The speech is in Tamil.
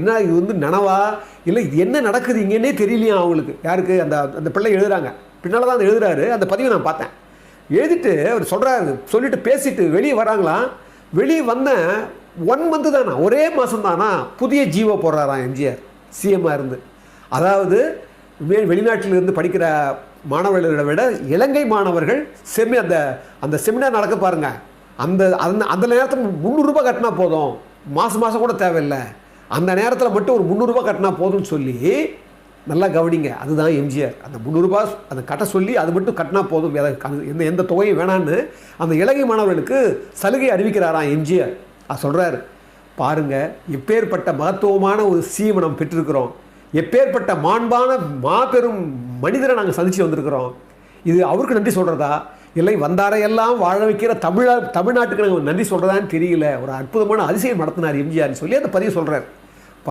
என்ன இது வந்து நனவா இல்லை இது என்ன நடக்குது இங்கேன்னே தெரியலையா அவங்களுக்கு. யாருக்கு? அந்த பிள்ளை எழுதுகிறாங்க, பின்னால் தான் எழுதுறாரு. அந்த பதிவை நான் பார்த்தேன். எழுதிட்டு அவர் சொல்கிறாரு, சொல்லிட்டு பேசிட்டு வெளியே வராங்களாம். வெளியே வந்தேன் 1 month தானா, ஒரே மாதம் தானா புதிய ஜீவோ போடுறாராம் எம்ஜிஆர் சிஎம்மாக இருந்து. அதாவது வெளிநாட்டில் இருந்து படிக்கிற மாணவர்களை விட இலங்கை மாணவர்கள் அந்த செமினார் நடக்க பாருங்க, அந்த நேரத்தில் 300 ரூபாய் கட்டினா போதும், மாதம் கூட தேவையில்லை, அந்த நேரத்தில் மட்டும் ஒரு 300 ரூபாய் கட்டினா போதும்னு சொல்லி, நல்லா கவனிங்க, அதுதான் எம்ஜிஆர். அந்த 300 ரூபாய் அந்த கட்ட சொல்லி அது மட்டும் கட்டினா போதும், எந்த தொகையும் வேணான்னு அந்த இலங்கை மாணவர்களுக்கு சலுகை அறிவிக்கிறாராம் எம்ஜிஆர். அது சொல்கிறார் பாருங்கள், எப்பேற்பட்ட மகத்துவமான ஒரு சிஎம் நம்ம பெற்றிருக்கிறோம், எப்பேற்பட்ட மாண்பான மாபெரும் மனிதரை நாங்கள் சந்தித்து வந்திருக்கிறோம். இது அவருக்கு நன்றி சொல்கிறதா இல்லை வந்தாரையெல்லாம் வாழ வைக்கிற தமிழ்நாட்டுக்கு நாங்கள் நன்றி சொல்கிறதான்னு தெரியல. ஒரு அற்புதமான அதிசயம் நடத்தினார் எம்ஜிஆர்னு சொல்லி அந்த பதிவு சொல்கிறார்.